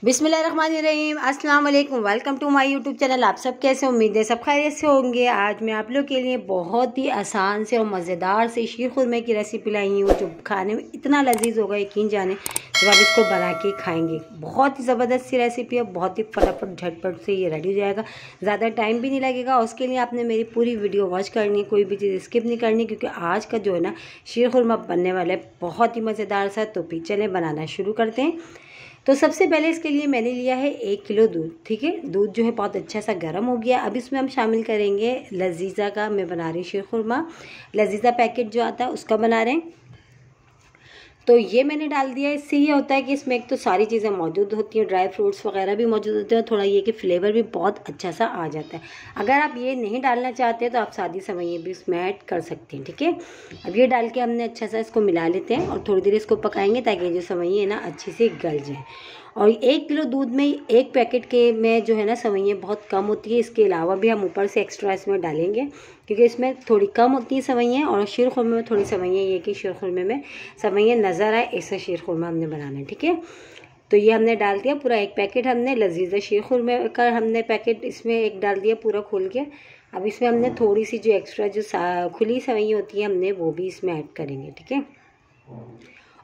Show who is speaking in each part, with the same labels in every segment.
Speaker 1: बिस्मिल्लाहिर्रहमानिर्रहीम, अस्सलाम वालेकुम। Welcome to my YouTube channel. आप सब कैसे, उम्मीद है सब खैरियत से होंगे। आज मैं आप लोग के लिए बहुत ही आसान से और मज़ेदार से शीर खुरमे की रेसिपी लाई हूँ, जो खाने में इतना लजीज होगा यकीन जाने जब आप इसको बना के खाएंगे। बहुत ही ज़बरदस्त सी रेसिपी है, बहुत ही फटाफट झटपट से ये रेडी हो जाएगा, ज़्यादा टाइम भी नहीं लगेगा। उसके लिए आपने मेरी पूरी वीडियो वॉच करनी है, कोई भी चीज़ स्किप नहीं करनी, क्योंकि आज का जो है ना शीर खुरमा बनने वाला है बहुत ही मज़ेदार सा। तो भी चलें बनाना शुरू करते हैं। तो सबसे पहले इसके लिए मैंने लिया है 1 किलो दूध। ठीक है, दूध जो है बहुत अच्छा सा गर्म हो गया। अब इसमें हम शामिल करेंगे लजीज़ा का, मैं बना रही हूँ शीर खुरमा, लजीज़ा पैकेट जो आता है उसका बना रहे हैं। तो ये मैंने डाल दिया। इससे ये होता है कि इसमें एक तो सारी चीज़ें मौजूद होती हैं, ड्राई फ्रूट्स वगैरह भी मौजूद होते हैं, थोड़ा ये कि फ्लेवर भी बहुत अच्छा सा आ जाता है। अगर आप ये नहीं डालना चाहते हैं तो आप सादी सेवइयां भी इसमें ऐड कर सकते हैं। ठीक है, अब ये डाल के हमने अच्छा सा इसको मिला लेते हैं और थोड़ी देर इसको पकाएंगे ताकि जो सेवइयां है ना अच्छी से गल जाए। और 1 किलो दूध में 1 पैकेट के में जो है ना सेवइयां बहुत कम होती है। इसके अलावा भी हम ऊपर से एक्स्ट्रा इसमें डालेंगे, क्योंकि इसमें थोड़ी कम होती है सेवइयां, और शीर खुरमे में थोड़ी सेवइयां, ये कि शीर खुरमे में सेवइयां नज़र आए ऐसा शीर खुरमा हमने बनाना है। ठीक है, तो ये हमने डाल दिया पूरा 1 पैकेट। हमने लजीज़ा शीर खुरमे का हमने पैकेट इसमें एक डाल दिया पूरा खोल के। अब इसमें हमने थोड़ी सी जो एक्स्ट्रा जो खुली सेवइयां होती है हमने वो भी इसमें ऐड करेंगे। ठीक है,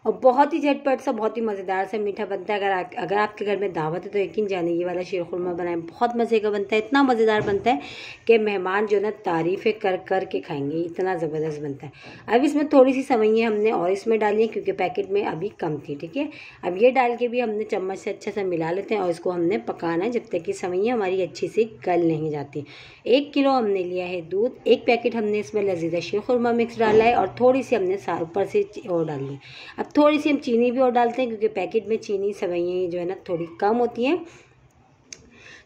Speaker 1: और बहुत ही झटपट सा, बहुत ही मज़ेदार सा मीठा बनता है। अगर आपके घर में दावत है तो यकीन जाने ये वाला शीर खुरमा बनाएं, बहुत मज़े का बनता है, इतना मज़ेदार बनता है कि मेहमान जो ना तारीफ़ें कर कर के खाएंगे, इतना ज़बरदस्त बनता है। अब इसमें थोड़ी सी सेवइयां हमने और इसमें डाली है, क्योंकि पैकेट में अभी कम थी। ठीक है, अब ये डाल के भी हमने चम्मच से अच्छा सा मिला लेते हैं और इसको हमने पकाना है जब तक कि सेवइयां हमारी अच्छी से गल नहीं जाती। 1 किलो हमने लिया है दूध, 1 पैकेट हमने इसमें लजीज़ा शीर खुरमा मिक्स डाला है, और थोड़ी सी हमने ऊपर से और डाली। अब थोड़ी सी हम चीनी भी और डालते हैं, क्योंकि पैकेट में चीनी सेवइयां जो है ना थोड़ी कम होती हैं,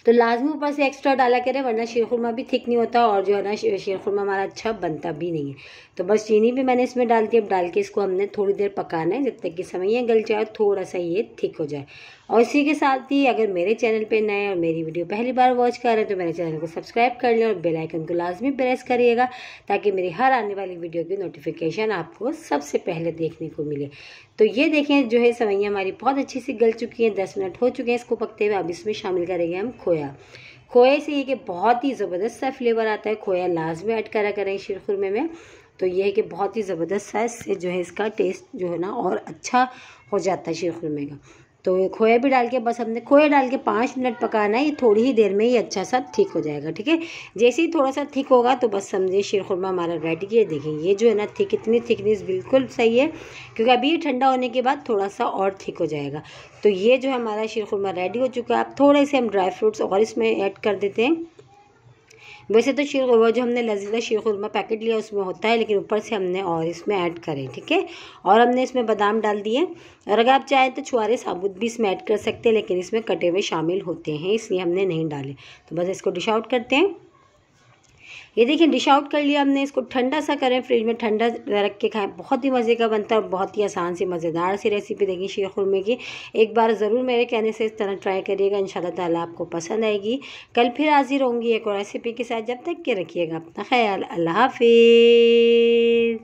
Speaker 1: तो लाजमी ऊपर से एक्स्ट्रा डाला करें, वरना शीर खुरमा भी थिक नहीं होता और जो है ना शीर खुरमा हमारा अच्छा बनता भी नहीं है। तो बस चीनी भी मैंने इसमें डाल दी। अब डाल के इसको हमने थोड़ी देर पकाना है जब तक कि सेवइयां गल जाए, थोड़ा सा ये थिक हो जाए। और इसी के साथ ही अगर मेरे चैनल पे नए और मेरी वीडियो पहली बार वॉच कर रहे हैं तो मेरे चैनल को सब्सक्राइब कर लें और बेल आइकन को लाजमी प्रेस करिएगा, ताकि मेरी हर आने वाली वीडियो की नोटिफिकेशन आपको सबसे पहले देखने को मिले। तो ये देखें जो है सेवइयां हमारी बहुत अच्छी सी गल चुकी हैं, 10 मिनट हो चुके हैं इसको पकते हुए। अब इसमें शामिल करेंगे हम खोया। खोए से ये कि बहुत ही ज़बरदस्त सा फ्लेवर आता है, खोया लाजमी ऐड करा करें शीर खुरमे में। तो ये है कि बहुत ही ज़बरदस्त सा इससे जो है इसका टेस्ट जो है ना और अच्छा हो जाता है शीर खुरमे का। तो खोया भी डाल के बस हमने खोया डाल के 5 मिनट पकाना है, ये थोड़ी ही देर में ही अच्छा सा थिक हो जाएगा। ठीक है, जैसे ही थोड़ा सा थिक होगा तो बस समझिए शीर खुरमा हमारा रेडी है। देखिए ये जो है ना थिक, इतनी थिकनेस बिल्कुल सही है, क्योंकि अभी ठंडा होने के बाद थोड़ा सा और थिक हो जाएगा। तो ये जो है हमारा शीर खुरमा रेडी हो चुका है। अब थोड़े से हम ड्राई फ्रूट्स और इसमें ऐड कर देते हैं। वैसे तो शीर खुरमा जो हमने लजीज़ा शीर खुरमा पैकेट लिया उसमें होता है, लेकिन ऊपर से हमने और इसमें ऐड करें। ठीक है, और हमने इसमें बादाम डाल दिए, और अगर आप चाहें तो छुआरे साबुत भी इसमें ऐड कर सकते हैं, लेकिन इसमें कटे हुए शामिल होते हैं इसलिए हमने नहीं डाले। तो बस इसको डिश आउट करते हैं। ये देखिए डिश आउट कर लिया हमने। इसको ठंडा सा करें, फ्रिज में ठंडा रख के खाएं, बहुत ही मज़े का बनता है और बहुत ही आसान सी मज़ेदार सी रेसिपी देखिए शीर खुरमे की। एक बार ज़रूर मेरे कहने से इस तरह ट्राई करिएगा, इंशाल्लाह ताला आपको पसंद आएगी। कल फिर हाजिर होंगी एक और रेसिपी के साथ, जब तक के रखिएगा अपना ख्याल। अल्लाह हाफिज़।